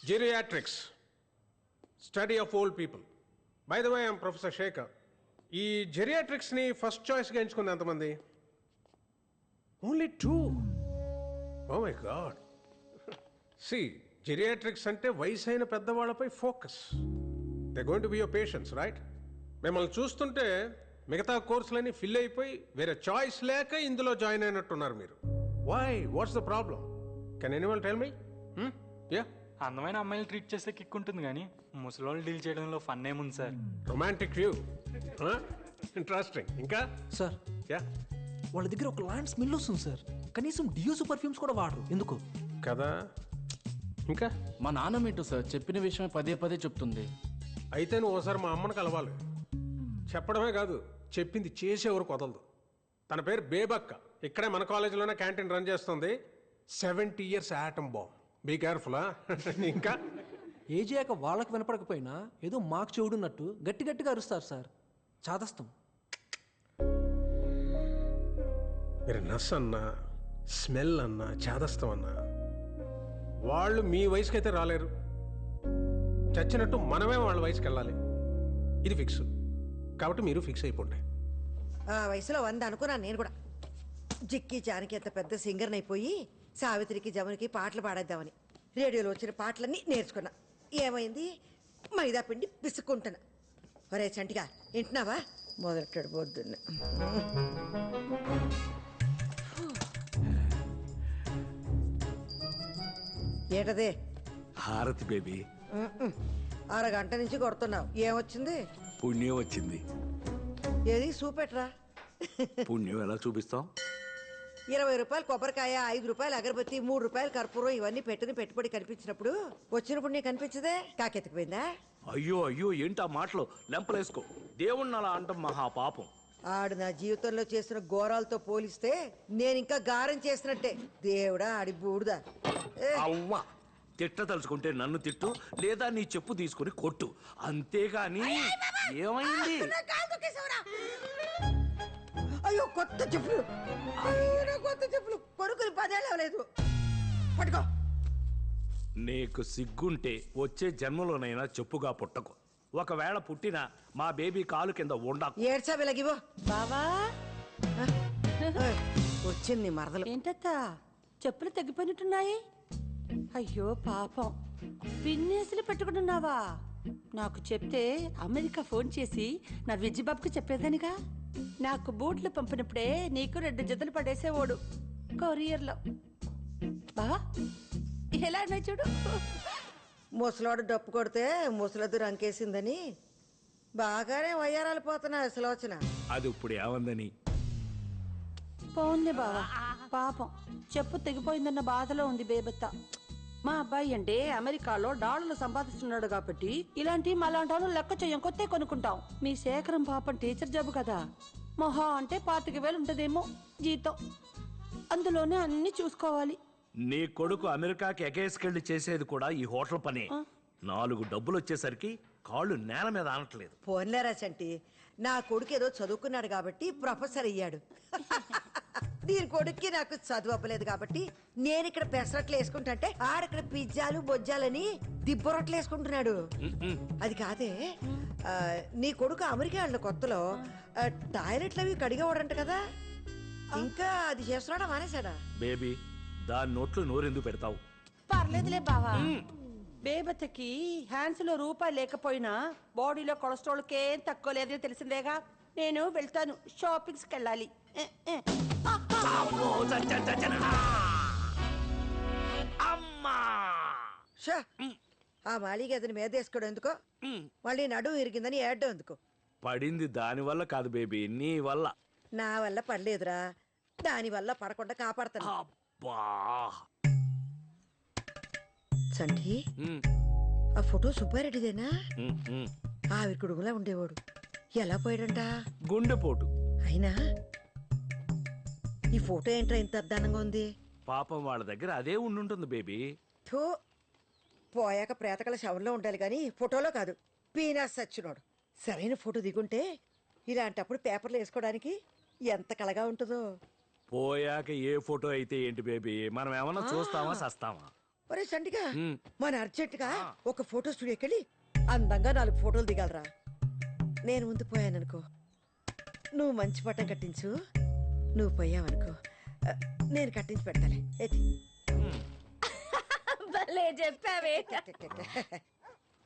Geriatrics, study of old people. By the way, I'm Professor Shekhar. ఈ జెరియాట్రిక్స్ని first చాయిస్గా ఎంచుకుంది ఎంతమంది? ఓన్లీ 2. Oh my god. సి geriatrics అంటే వయసు అయిన పెద్దవాళ్ళపై focus. They going to be your patients, right? మిమ్మల్ని చూస్తుంటే మిగతా కోర్సులన్నీ ఫిల్ అయిపోయి వేరే చాయిస్ లేక ఇందులో జాయిన్ అయినట్టున్నారు మీరు. Why? What's the problem? Can anyone tell me? Ya, అందమైన అమ్మాయిలు ట్రీట్ చేస్తే కిక్ ఉంటుంది కానీ ముసలోళ్ళు డీల్ చేయడంలో ఫన్ ఏముంది సార్? Romantic view. ఇంట్రెస్టింగ్. ఇంకా సార్, యా, వాళ్ళ దగ్గర ఒక లాంటి స్మెల్ వస్తుంది సార్. కనీసం డియోస్ పర్ఫ్యూమ్స్ కూడా వాడరు. ఎందుకు కదా? ఇంకా మా నాన్న మీటు సార్ చెప్పిన విషయమే పదే పదే చెప్తుంది. అయితే నువ్వు ఒకసారి మా అమ్మని కలవాలి. చెప్పడమే కాదు, చెప్పింది చేసేవరు వదలదు. తన పేరు బేబక్క. ఇక్కడే మన కాలేజీలోనే క్యాంటీన్ రన్ చేస్తుంది. 70 years atom bomb. Be careful. ఇంకా ఏజ్ అయ్యాక వాళ్ళకి వినపడకపోయినా ఏదో మాకు చెవుడున్నట్టు గట్టి గట్టిగా అరుస్తారు సార్. చాదస్తాం. మీరు నస్ అన్నా, స్మెల్ అన్నా, చేదస్తాం అన్నా వాళ్ళు మీ వయసుకైతే రాలేరు. చచ్చినట్టు మనమే వాళ్ళ వయసుకి వెళ్ళాలి. ఇది ఫిక్స్. కాబట్టి మీరు ఫిక్స్ అయిపోండి. ఆ వయసులో 100 అనుకున్నాను నేను కూడా. జిక్కి జానకి ఎంత పెద్ద సింగర్ని అయిపోయి సావిత్రికి జమునికి పాటలు పాడేద్దామని రేడియోలో వచ్చిన పాటలన్నీ నేర్చుకున్నా. ఏమైంది? మైదా పిండి పిసుక్కుంటున్నా. ఒరే చంటిగా వింటున్నావా? మొదలెట్టాడు పొద్దున్న. ఏటదే? హారతి బేబీ. అరగంట నుంచి కొడుతున్నావు. ఏమొచ్చింది? పుణ్యం వచ్చింది. ఏది చూపెట్రా. పుణ్యం ఎలా చూపిస్తాం? 20 రూపాయలు కొబ్బరికాయ, 5 రూపాయలు అగరబత్తి, 3 రూపాయలు కర్పూరం, ఇవన్నీ పెట్టిన పెట్టుబడి కనిపించినప్పుడు వచ్చినప్పుడు నీకు కనిపించదే? కాకెత్తిపోయిందా? అయ్యో అయ్యో, ఏంటా మాటలు? లెంపలేసుకో. దేవుణ్ణి అలా అంటాం మహాపాపం. ఆడు నా జీవితంలో చేసిన ఘోరాలతో పోలిస్తే నేను ఇంకా గారం చేసినట్టే. దేవుడా ఆడి బూడుదా. అవ్వా, తిట్ట తలుచుకుంటే నన్ను తిట్టు, లేదా నీ చెప్పు తీసుకుని కొట్టు, అంతేగాని. ఏమైంది? అయ్యో కొత్త చెప్పులు. అయ్యో కొత్త చెప్పులు కొనుక్కుని 10 ఏళ్ళు అవ్వలేదు. పట్టుకో. నీకు సిగ్గుంటే వచ్చే జన్మలోనైనా చెప్పుగా పుట్టకు. ఒకవేళ పుట్టినా మా బేబీ కాలు కింద ఉండకు. ఏడ్చా వెలగివో బావా. వచ్చింది మరదలు. ఏంటత్తా చెప్పులు తగ్గిపోయినట్టున్నాయి? అయ్యో పాపం, పిన్నేసులు పెట్టుకుంటున్నావా? నాకు చెప్తే అమెరికా ఫోన్ చేసి నా విజ్జిబాబుకి చెప్పేదానిగా. నాకు బూట్లు పంపినప్పుడే నీకు 2 జతలు పడేసేవాడు కొరియర్లో. బావా ఎలా అన్నా చూడు. ముసలాడు డప్పు కొడితే ముసలద్దు రంకేసిందని బాగానే వయ్యారాలు పోతున్నా సులోచన. అది ఇప్పుడు ఏమందని? పోన్లే బావా, పాపం చెప్పు తెగిపోయిందన్న బాధలో ఉంది బేబత్త. మా అబ్బాయి అంటే అమెరికాలో డాలర్లు సంపాదిస్తున్నాడు కాబట్టి ఇలాంటి మలాంటి వాళ్ళు లెక్క చెయ్యం, కొత్తే కొనుక్కుంటాం. మీ శేఖరం పాపం టీచర్ జాబ్ కదా, మొహా అంటే 25,000 ఉంటదేమో జీతం. అందులోనే అన్ని చూసుకోవాలి. నీ కొడుకు అమెరికాకి ఎగేసుకెళ్లి చేసేది కూడా ఈ హోటల్ పనే. 4 డబ్బులు వచ్చేసరికి కాళ్ళు నేల మీద ఆనట్లేదు. పోన్లేరా చంటి, నా కొడుకు ఏదో చదువుకున్నాడు కాబట్టి ప్రొఫెసర్ అయ్యాడు. దీని కొడుక్కి నాకు చదువు అవ్వలేదు కాబట్టి నేను ఇక్కడ పెసరట్లు వేసుకుంటే ఆడక్కడ పిజ్జాలు బొజ్జాలని దిబ్బరొట్లు వేసుకుంటున్నాడు. అది కాదే, నీ కొడుకు అమెరికా వెళ్ళిన కొత్తలో టాయిలెట్లు అవి కడిగేవాడంట కదా, ఇంకా అది చేస్తున్నాడా మానేశాడా? బేబీ, దాని నోట్లు నోరెందుకు పెడతావు? పర్లేదులే బావా. బేబత్తకి హ్యాండ్స్ లో రూపాయి లేకపోయినా బాడీలో కొలెస్ట్రాల్ కేం తక్కువ లేదని తెలిసిందేగా. నేను వెళ్తాను, షాపింగ్స్ కి వెళ్ళాలి. ఆ మాలిగ అతని మీద వేసుకోవడం ఎందుకో, మళ్ళీ నడుము ఇరిగిందని ఏడ్డం ఎందుకో? పడింది దాని వల్ల కాదు బేబీ, నీ వల్ల. నా వల్ల పడలేదురా, దాని వల్ల పడకుండా కాపాడతాను. సంటి, ఆ ఫోటో సుబ్బారెడ్డిదేనా? ఆవిడ కుడుగులా ఉండేవాడు. ఎలా పోయాడంట? గుండెపోటు. అయినా ఈ ఫోటో ఏంట్రా ఇంత అద్దానంగా ఉంది? పాపం వాళ్ళ దగ్గర అదే ఉండుంటుంది బేబీ. థూ, పోయాక ప్రేతకల శవంలో ఉండాలి కానీ ఫోటోలో కాదు. పీనాస్ సచ్చినోడు. సరైన ఫోటో దిగుంటే ఇలాంటప్పుడు పేపర్లు వేసుకోవడానికి ఎంత కలగా ఉంటుందో. పోయాక ఏ ఫోటో అయితే ఏంటి బేబీ, మనం ఏమన్నా చూస్తామా సస్తామా? ఒరే సంటిగా మన అర్జెంటుగా ఒక ఫోటో స్టూడియోకి వెళ్ళి అందంగా 4 ఫోటోలు దిగాలరా. నేను ముందు పోయాననుకో, నువ్వు మంచి పట్టం కట్టించు. నువ్వు పోయావనుకో, నేను కట్టించి పెడతాలే. భలే చెప్పావే.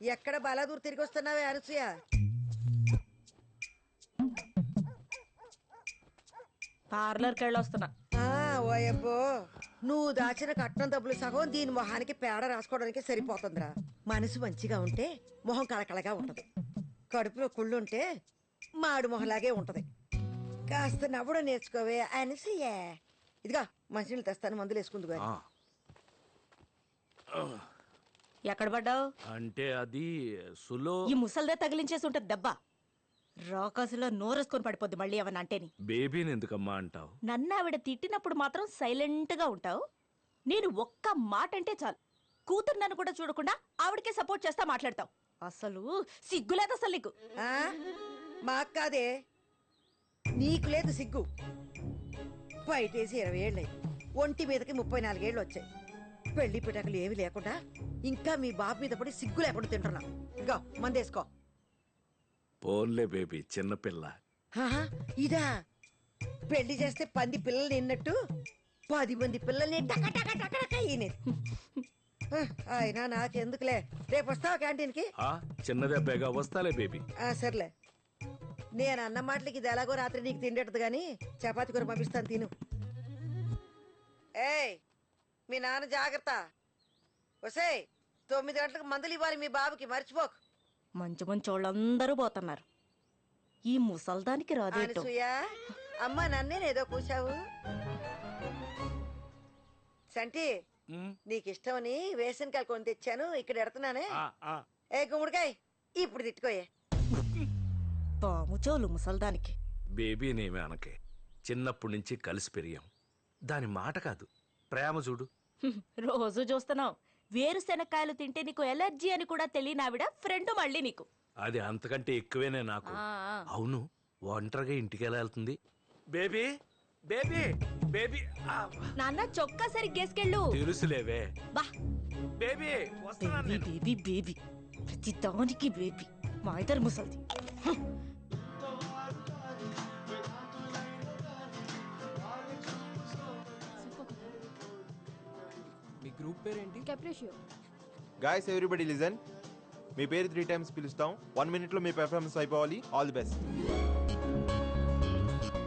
ఎక్కడ బలాదూర్ తిరిగి వస్తున్నావే అనసూయ? పార్లర్కి వెళ్ళొస్తున్నా. ఓయబ్బో, నువ్వు దాచిన కట్నం డబ్బులు సగం దీని మొహానికి పేడ రాసుకోవడానికి సరిపోతుందిరా. మనసు మంచిగా ఉంటే మొహం కళకళగా ఉంటది. కడుపులో కుళ్ళుంటే మాడు మొహలాగే ఉంటది. కాస్త నవ్వడం నేర్చుకోవే అనసూయ. ఇదిగా మంచినీళ్ళు తెస్తాను, మందులు వేసుకుందు గాని. ఎక్కడ పడ్డావు? అంటే అది సులో ఈ ముసల్దే తగిలించేసి ఉంటది దెబ్బ. రాకాసులో నోరేసుకొని పడిపోద్ది మళ్ళీ ఏమన్నా అంటేని. బేబీని ఎందుకమ్మా అంటావు? నన్ను ఆవిడ తిట్టినప్పుడు మాత్రం సైలెంట్ గా ఉంటావు. నేను ఒక్క మాట అంటే చాలు కూతురు నన్ను కూడా చూడకుండా ఆవిడకే సపోర్ట్ చేస్తా మాట్లాడతావు. అసలు సిగ్గులేదు అసలు నీకు. మాకు కాదే, నీకు లేదు సిగ్గు. బయటేసి 20 ఏళ్ళయి, ఒంటి మీదకి 34 ఏళ్ళు వచ్చాయి. పెళ్లి పిటకలు ఏమి లేకుండా ఇంకా మీ బాబు మీద పడి సిగ్గు లేకుండా తింటున్నా. ఇగో మందేసుకో. పోన్లే బేబీ, చిన్నపిల్ల. ఇదా పెళ్లి చేస్తే 10 పిల్లలు నిన్నట్టు 10 మంది పిల్లల్ని టక ఈనేది. అయినా నాకెందుకులే, రేపు వస్తావా క్యాంటీన్కి? చిన్నదెబ్బగా వస్తాలే బేబీ. సర్లే, నేను అన్న మాటలకి ఇది ఎలాగో రాత్రి నీకు తిండేటది గాని చపాతి కూర పంపిస్తాను, తిను. ఏయ్ మీ నాన్న జాగ్రత్త. ఒసేయ్ 9 గంటలకు మందులు ఇవ్వాలి మీ బాబుకి, మర్చిపోకు. మంచి మంచి వాళ్ళందరూ పోతున్నారు. ఈ ముసల్దానికి రాదేటో. అనసూయ, అమ్మ నన్నేనేదో కూసావు. సంటి, నీకిష్టమని వేసనకాయలు కొని తెచ్చాను, ఇక్కడ ఎడుతున్నానే. ఏ గుమ్మడికాయ ఇప్పుడు తిట్టుకోయే. పాము చోలు ముసల్దానికి. బేబీనేమి అనకే, చిన్నప్పటి నుంచి కలిసి పెరిగాం. దాని మాట కాదు, ప్రేమ చూడు. రోజు చూస్తున్నావు. వేరుశెనక్కాయలు తింటే నీకు ఎలర్జీ అని కూడా తెలియని ఆవిడ ఫ్రెండ్ మళ్ళీ నీకు. అది అంతకంటే ఎక్కువేనే నాకు. అవును, ఒంటరిగా ఇంటికి ఎలా వెళ్తుంది? Baby baby baby. నాన్న చొక్కా సరిగ్గేసుకెళ్ళు. తెలుసులేవే. బా బేబీ వస్తున్నాను నేను. బేబీ బేబీ ప్రతి దానికి బేబీ. మా ఇద్దరు ముసల్ది. మీ గ్రూప్ పేరేంటి? Guys everybody listen. మీ పేరు 3 times పిలుస్తాం. 1 minute లో మీ పెర్ఫార్మెన్స్ అయిపోవాలి. All the best.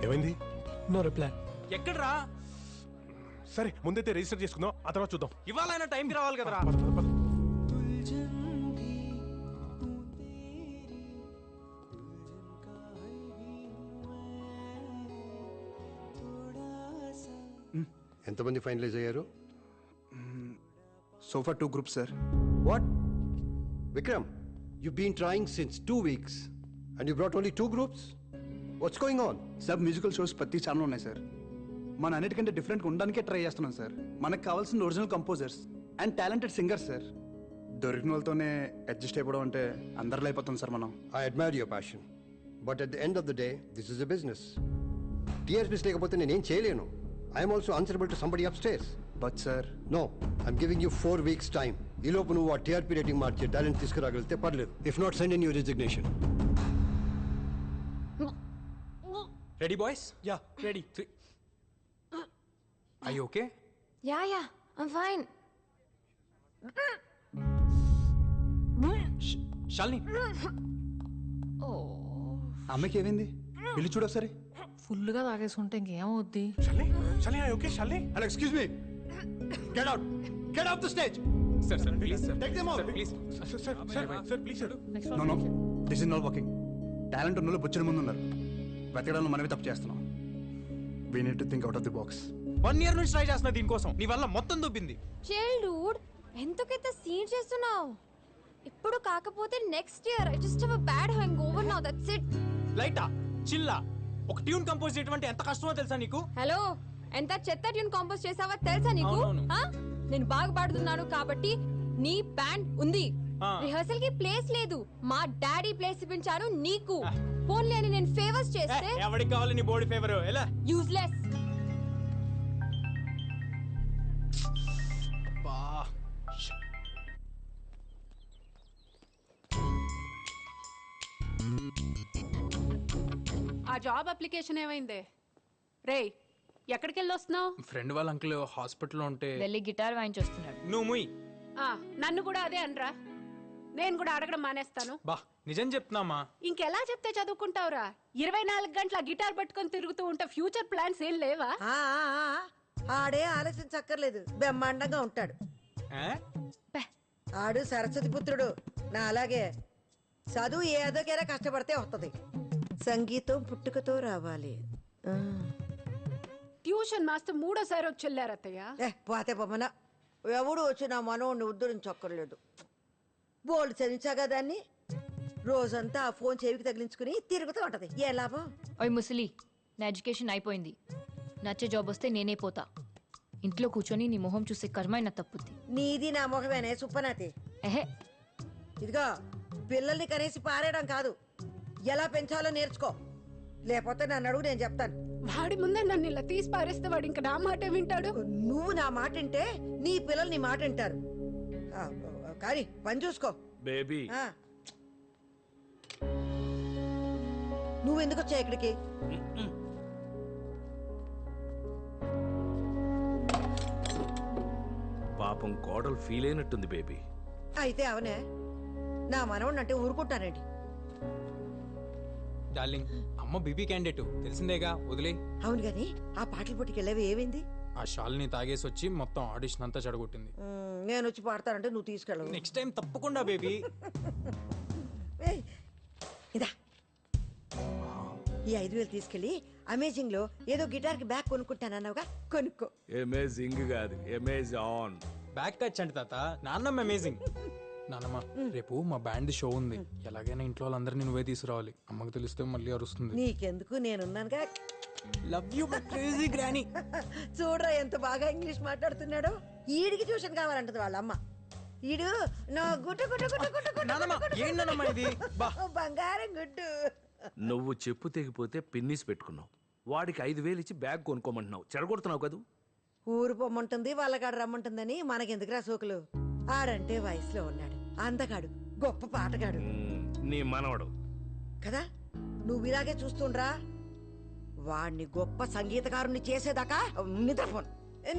ఏమైంది? No reply. ఎక్కడ్రా? సరే ముందైతే రిజిస్టర్ చేసుకుందాం, ఆ తర్వాత చూద్దాం. ఇవాళైనా టైంకి రావాలి కదరా. ఎంతమంది ఫైనలైజ్ అయ్యారు? So for 2 groups sir. What Vikram, you been trying since 2 weeks and you brought only 2 groups? What's going on? Sir musical shows ప్రతి ఛానల్ ఉన్నాయి సార్. మన అన్నిటికంటే డిఫరెంట్గా ఉండడానికే ట్రై చేస్తున్నాం సార్. మనకు కావాల్సిన original composers and talented singers sir. దొరికిన వాళ్ళతోనే అడ్జస్ట్ అయిపోవడం అంటే అందరిలో అయిపోతుంది సార్ మనం. I admire your passion, but at the end of the day this is a business. TRPs లేకపోతే నేనేం చేయలేను. I'm also answerable to somebody upstairs. But sir no, I'm giving you 4 weeks time. ఈ లోపు నువ్వు ఆ TRP rating మార్చి talent తీసుకురాగలిగితే పర్లేదు. If not, send in your resignation. Ready boys? Yeah ready. I okay? Yeah I'm fine. Shalini, అమ్మకి ఏమైంది? వెళ్ళి చూడు ఒకసారి. ఫుల్గా తాగేసుకుంటే ఇంకేమవుద్ది? Okay Shalini. Hello, excuse me. Get out. Get off the stage. Sir sir please sir. Take them out. Please sir sir please sir. No no, this is not working. Talent ఉన్న వాళ్ళు బొచ్చిన ముందు ఉన్నారు. వెతకడంలో మనమే తప్పు చేస్తున్నాం. We need to think out of the box. 1 year నుంచి ట్రై చేస్తున్నా దీనికోసం. నీ వల్ల మొత్తం దొబ్బింది. చైల్డ్హుడ్ ఎందుకైతే సీన్ చేస్తున్నావు? ఇప్పుడు కాకపోతే next year. I just have a bad hangover now, that's it. లైటా చిల్లా ఒక ట్యూన్ కంపోజ్ చేయడం అంటే ఎంత కష్టమో తెలుసా నీకు? హలో, ఎంత చెత్త ట్యూన్ కంపోజ్ చేసావా తెలుసా నీకు? నేను బాగా పాడుతున్నాను కాబట్టి నీ బ్యాండ్ ఉంది. రిహర్సల్ కి ప్లేస్ లేదు. మా డాడీ ప్లేస్ ఇప్పించాను నీకు. ఫోన్ లేని నేను ఫేవర్స్ చేస్తే ఎవరికి కావాలి నీ బాడీ ఫేవర్? ఎలా యూజ్లెస్. ఆ జాబ్ అప్లికేషన్ ఏమైందే? రేయ్, ఎక్కడికి వెళ్ళి వస్తున్నావు? ఫ్రెండ్ వాళ్ళ అంకుల్ హాస్పిటల్లో ఉంటే వెళ్ళి గిటార్ వాయించొస్తున్నాడు. నువ్వు ముయ్. నన్ను కూడా అదే అనరా. నేను కూడా అడగడం మానేస్తాను. బా నిజం చెప్తున్నామా? ఇంకెలా చెప్తే చదువుకుంటావురా? 24 గంటల గిటార్ పట్టుకొని తిరుగుతూ ఉంటే ఫ్యూచర్ ప్లాన్స్ ఏం లేవా? ఆడే ఆలోచించక్కర్లేదు, బ్రహ్మాండంగా ఉంటాడు. ఆడు సరస్వతి పుత్రుడు, నా అలాగే. చదువు ఏదోకేరా కష్టపడితే వస్తుంది. సంగీతం పుట్టుకతో రావాలి. ట్యూషన్ మాస్టర్ 3ఓసారి వచ్చి వెళ్ళారత్తయ్య. పోతే పొమ్మన ఎవడు వచ్చి నా మనోడిని ఉద్ధరించక్కర్లేదు. బోల్డ్ చదివించాగా దాన్ని. రోజంతా ఆ ఫోన్ చెవికి తగిలించుకుని తిరుగుతూ ఉంటది. ఏ లాభం? ఓయ్ ముసలి, నా ఎడ్యుకేషన్ అయిపోయింది. నచ్చే జాబ్ వస్తే నేనే పోతా. ఇంట్లో కూర్చొని నీ మొహం చూసే కర్మ నా తప్పుద్ది. నీది నా మొహమేనే సుప్పనాతి. ఎహే, ఇదిగో పిల్లల్ని కనేసి పారేయడం కాదు, ఎలా పెంచాలో నేర్చుకో. లేకపోతే నన్ను అడుగు, నేను చెప్తాను. వాడి ముందే నన్ను ఇలా తీసి పారేస్తే వాడు ఇంకా నా మాట వింటాడు. నువ్వు నా మాట వింటే నీ పిల్లలు నీ మాట వింటారు. కానీ పని చూసుకో బేబీ. నువ్వెందుకు వచ్చా ఇక్కడికి? పాపం కోడలు ఫీల్ అయినట్టుంది బేబీ. అయితే అవనే, నా మనవడిని అంటే ఊరుకుంటానండి. డార్లింగ్, అమ్మ బీబీ క్యాండిడేట్ తెలిసిందేగా, వదిలే. అవును గాని ఆ పాటల పోటీకి వెళ్ళేవి ఏమైంది? ఆ షాల్ని తాగేసి వచ్చి మొత్తం ఆడిషన్ అంతా చెడగొట్టింది. నేను వచ్చి పాడతానంటే నువ్వు తీసుకెళ్ళవు. నెక్స్ట్ టైం తప్పకుండా బేబీ. ఇదా ఈ 5,000 తీసుకెళ్ళి అమేజింగ్ లో ఏదో గిటార్ కి బ్యాగ్ కొనుక్కుంటానన్నావుగా, కొనుక్కో. అమేజింగ్ కాదు, అమేజాన్. బ్యాక్ టచ్ అంటే తాత, నాన్నమ్మ అమేజింగ్. నాన్నమ్మ, రేపు మా బ్యాండ్ షో ఉంది. ఎలాగైనా ఇంట్లో వాళ్ళందరినీ నువ్వే తీసుకురావాలి. అమ్మకు తెలిస్తే మళ్ళీ అరుస్తుంది. నీకెందుకు, నేనున్నానుగా. Love you crazy granny. చూడరా ఎంత బాగా ఇంగ్లీష్ మాట్లాడుతున్నాడు. ఈడికి ట్యూషన్ కావాలంటది వాళ్ళ అమ్మ. ఈడు నా గుడ్డు గుడ్డు గుడ్డు గుడ్డు గుడ్డు బంగారం గుడ్డు. నువ్వు చెప్పు తెగిపోతే పిన్నిస్ పెట్టుకున్నావు. వాడికి 5,000 ఇచ్చి బ్యాగ్ కొనుక్కోమంటున్నావు. చెడగొడుతున్నావు కదూ. ఊరు పొమ్మంటుంది, వాళ్ళకాడ రమ్మంటుందని మనకెందుకురా సోకులు. ఆడంటే వయసులో ఉన్నాడు, అందగాడు, గొప్ప పాటగాడు నీ మనవడు కదా. నువ్వు ఇలాగే చూస్తుండ్రా. వాణ్ణి గొప్ప సంగీతకారుని చేసేదాకా నిద్రపోను.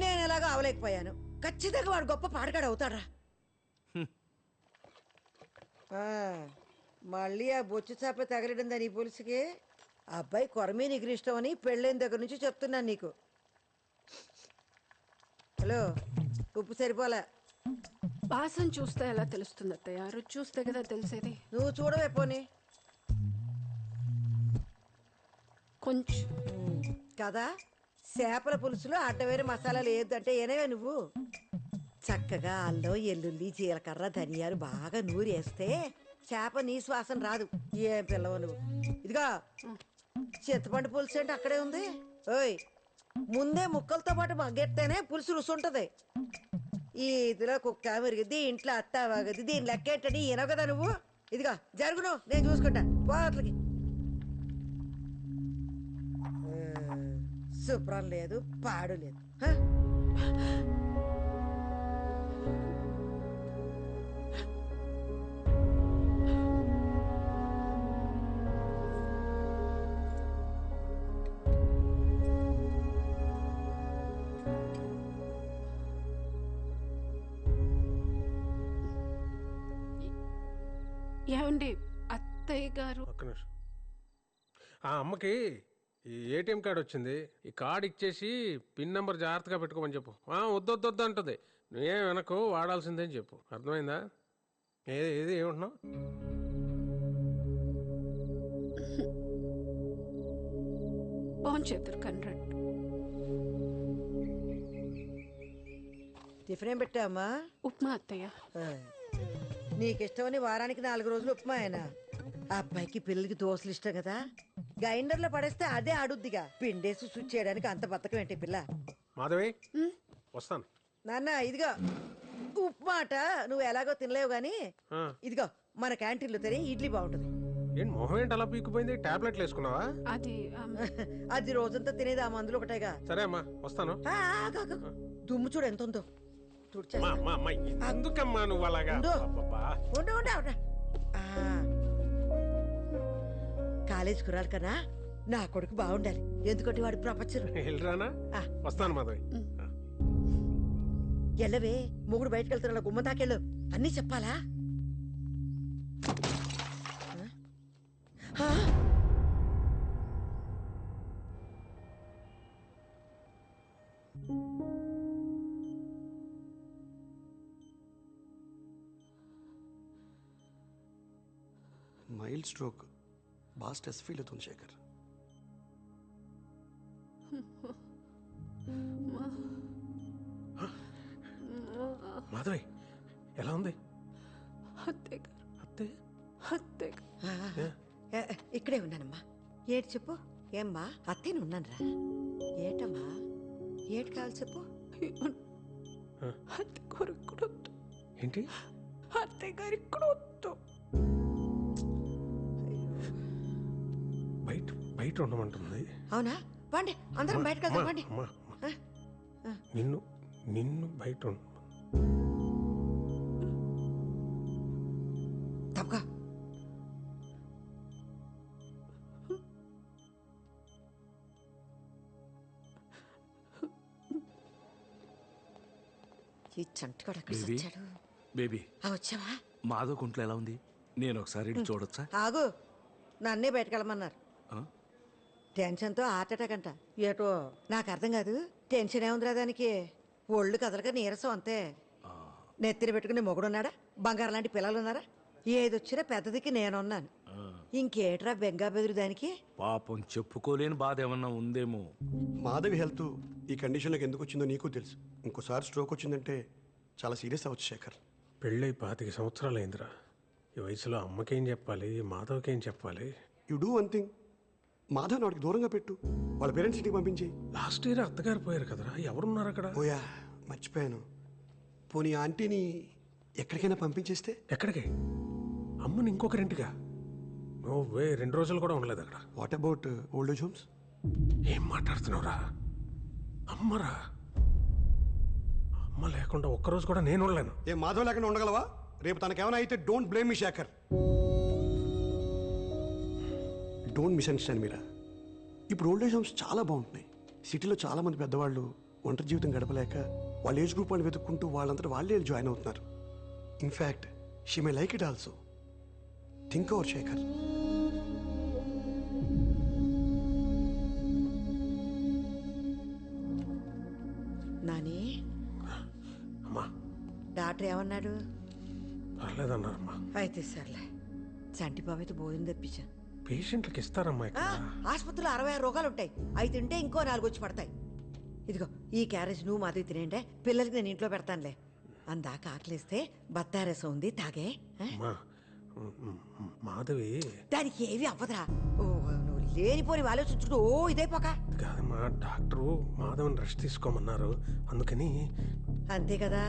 నేను ఎలాగో అవలేకపోయాను. ఖచ్చితంగా వాడు గొప్ప పాటగాడు అవుతాడ్రా. మళ్ళీ ఆ బొచ్చు చేప తగలడిందా నీ పులుసుకి? అబ్బాయి కొరమే నీకు ఇష్టం అని పెళ్ళైన దగ్గర నుంచి చెప్తున్నాను నీకు. హలో, ఉప్పు సరిపోలే. వాసన చూస్తే ఎలా తెలుస్తుంది అత్తయ్య? రుచి చూస్తే కదా తెలిసేది. నువ్వు చూడవే పోనీ. కొంచెం కదా, చేపల పులుసులో అడ్డవేరే మసాలాలు ఏదంటే ఏనవే నువ్వు. చక్కగా అల్లం, ఎల్లుల్లి, జీలకర్ర, ధనియాలు బాగా నూరేస్తే చేప నీ శ్వాసన రాదు. ఏం పిల్లవు నువ్వు. ఇదిగా చింతపండు పులుసు అంటే అక్కడే ఉంది. ఓయ్, ముందే ముక్కలతో పాటు మగ్గెత్తేనే పులుసు రుసుంటది. ఈ ఇదిలో కుక్క మెరిగిద్ది, ఇంట్లో అత్త వాగద్ది, దీని లెక్కేంటని ఈనవు కదా నువ్వు. ఇదిగా జరుగును, నేను చూసుకుంటా. పోట్లకి శుభ్రం లేదు, పాడు లేదు. ఏమండి అత్తయ్య గారు? ఒక్క నిమిషం. ఆ అమ్మకి ఈ ఏటీఎం కార్డు వచ్చింది. ఈ కార్డు ఇచ్చేసి పిన్ నెంబర్ జాగ్రత్తగా పెట్టుకోమని చెప్పు. వద్దొద్దొద్దు అంటుంది. నువ్వేం వెనకు వాడాల్సిందని చెప్పు. అర్థమైందా? ఏది ఏమంటున్నావు? బాగుంచేద్దరు కన్రాడ్. టిఫిన్ ఏం పెట్టావమ్మా? ఉప్మా అత్తయ్య. నీకిష్టమని వారానికి 4 రోజులు ఉప్మా అయినా. అబ్బాయికి పిల్లలకి దోశలు ఇష్టం కదా, గ్రైండర్లో పడేస్తే అదే ఆడుద్దిగా. పిండేసి స్విచ్ చేయడానికి అంత బతకం ఏంటి పిల్ల? మాధవి, వస్తాను. నాన్న ఇదిగో ఉప్మా అట. నువ్వు ఎలాగో తినలేవు గాని ఇదిగో మన క్యాంటీన్లో తిని ఇడ్లీ బాగుంటుంది. ఏంటి మొహం ఏంటి అలా పీకిపోయింది? టాబ్లెట్లు వేసుకున్నావా? అది రోజంతా తినేది ఆ మందులు ఒకటేగా. సరే అమ్మా, వస్తాను. దుమ్ము చూడు ఎంత ఉందో. ఎందుకమ్మా నువ్వు అలాగా? కాలేజ్ కురాలి కన్నా నా కొడుకు బాగుండాలి, ఎందుకంటే వాడు ప్రపంచం. వెళ్ళరానా? వస్తాను మాధవి. ఎల్లవే, మొగుడు బయటకు వెళ్తున్నా గుమ్మ తాకెళ్ళు, అన్నీ చెప్పాలా? ఆ? మైల్డ్ స్ట్రోక్, బాగా స్ట్రెస్ ఫీల్ అవుతుంది శేఖర్. మాధవి ఎలా ఉంది? ఇక్కడే ఉన్నానమ్మా. ఏటి చెప్పు. ఏమ్మా అత్తేను ఉన్నాను రా. ఏటమ్మా ఏటి కావాలి చెప్పు. ఏంటి? బయట బయట ఉండమంటుంది. అవునా? పండి అందరం బయటకు వెళ్దాం. పండి. నిన్ను నిన్ను బయట తప్పగా ఈ చంటిగాడు ఎక్కడ వచ్చాడు? బేబీ వచ్చావా? మాధవ్ కుంట్లో ఎలా ఉంది? నేను ఒకసారి చూడొచ్చా? ఆగు, నన్నే బయటకెళ్ళమన్నారు. టెన్షన్తో హార్ట్ అటాక్ అంట. ఏటో నాకు అర్థం కాదు. టెన్షన్ ఏముందిరా దానికి, ఒళ్ళు కదలక నీరసం అంతే. నెత్తిన పెట్టుకుని మొగుడున్నాడా? బంగారం లాంటి పిల్లలు ఉన్నారా? ఏదొచ్చినా పెద్దదికి నేనున్నాను. ఇంకేట్రా బెంగా బెదురు దానికి? పాపం చెప్పుకోలేని బాధ ఏమన్నా ఉందేమో. మాధవి హెల్త్ ఈ కండిషన్లోకి ఎందుకు వచ్చిందో నీకు తెలుసు. ఇంకోసారి స్ట్రోక్ వచ్చిందంటే చాలా సీరియస్ అవ్వచ్చు శేఖర్. పెళ్ళై 25 సంవత్సరాలు అయిందిరా. ఈ వయసులో అమ్మకేం చెప్పాలి, మాధవ్కేం చెప్పాలి? You do one thing, Madhav వాడికి దూరంగా పెట్టు, వాళ్ళ పేరెంట్స్ ఇంటికి పంపించి. లాస్ట్ ఇయర్ అత్తగారు పోయారు కదరా, ఎవరున్నారు అక్కడ? ఓయా మర్చిపోయాను. పోనీ ఆంటీని ఎక్కడికైనా పంపించేస్తే? ఎక్కడికి? అమ్మని ఇంకొకరింటిగా? నువ్వే 2 రోజులు కూడా ఉండలేదు అక్కడ. What about old age homes? ఏం మాట్లాడుతున్నావురా? అమ్మరా, అమ్మ లేకుండా ఒక్కరోజు కూడా నేను ఉండలేను. ఏ మాధవ్ లేకుండా ఉండగలవా? రేపు తనకేమైనా అయితే don't blame me Shekhar. Don't misunderstand Meera. ఇప్పుడు ఓల్డ్ ఏజ్ హోమ్స్ చాలా బాగుంటున్నాయి. సిటీలో చాలా మంది పెద్దవాళ్ళు ఒంటరి జీవితం గడపలేక వాళ్ళ ఏజ్ గ్రూప్ వాళ్ళు వెతుక్కుంటూ వాళ్ళంతా వాళ్ళే జాయిన్ అవుతున్నారు. In fact she may like it also. Think over Shekhar. Nani, అమ్మా డాక్టర్ ఏమన్నాడు? పర్లేదన్నారమ్మా. అయితే సర్లే, చంటి బాబు అయితే భోజనం తెప్పించాను. పేషెంట్లకు ఇస్తారమ్మా ఇక్కడ. ఆసుపత్రిలో 66 రోగాలు ఉంటాయి. అవి తింటే ఇంకో 4 వచ్చి పడతాయి. ఇదిగో ఈ క్యారేజ్ నువ్వు మాధవి తినేంటే, పిల్లలకి నేను ఇంట్లో పెడతానులే. అందాక ఆకలిస్తే బత్తారసం ఉంది, తాగే. మాధవి దానికి ఏవి అవ్వదురా. నువ్వు లేనిపోని ఆలోచించుకుంటూ ఇదైపోక. కాదమ్మా, డాక్టరు మాధవని రెస్ట్ తీసుకోమన్నారు, అందుకని. అంతే కదా.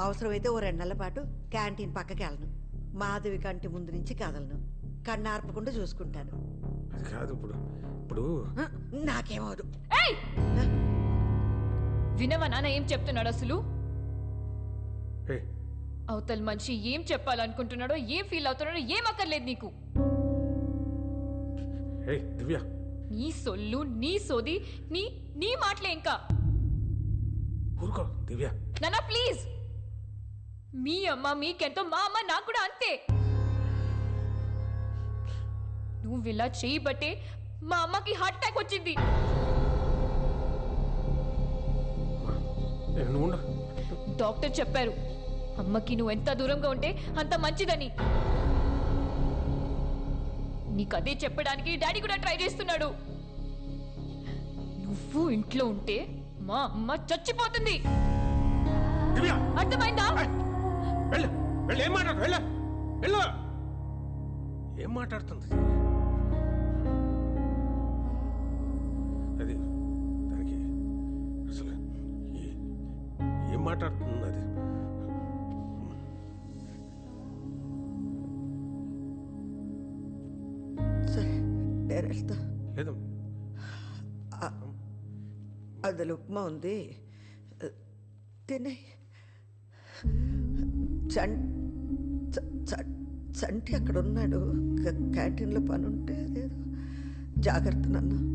అవసరమైతే ఓ 2 నెలల పాటు క్యాంటీన్ పక్కకి వెళ్ళను. మాధవి కంటి ముందు నుంచి కదలను. కన్నార్పకుండా చూసుకుంటాను. అది కాదు, ఇప్పుడు ఇప్పుడు నాకేమవదు. వినవా నాన్న ఏం చెప్తున్నాడు అసలు? అవతల మనిషి ఏం చెప్పాలనుకుంటున్నాడో, ఏం ఫీల్ అవుతున్నాడో ఏం అక్కర్లేదు నీకు. దివ్య, నీ సొల్లు, నీ సోది, నీ నీ మాటలే ఇంకా. ఊరుకో దివ్య. నాన్న ప్లీజ్. మీ అమ్మ మీకెంతో, మా అమ్మ నాకు కూడా అంతే. నువ్వు ఇలా చేయబట్టే మా అమ్మకి హార్ట్ అటాక్ వచ్చింది. డాక్టర్ చెప్పారు అమ్మకి నువ్వు ఎంత దూరంగా ఉంటే అంత మంచిదని. నీకు అదే చెప్పడానికి డాడీ కూడా ట్రై చేస్తున్నాడు. నువ్వు ఇంట్లో ఉంటే మా అమ్మ చచ్చిపోతుంది. అర్థమైందా? ఏం మాట్లాడుతుంది అది? దానికి అసలు ఏం మాట్లాడుతుంది అది? సరే నేను వెళ్తా. లేదు, అందులో ఉప్మా ఉంది, తినే. చంటి అక్కడ ఉన్నాడు, క్యాంటీన్లో పని ఉంటే అదేదో జాగ్రత్త నాన్న.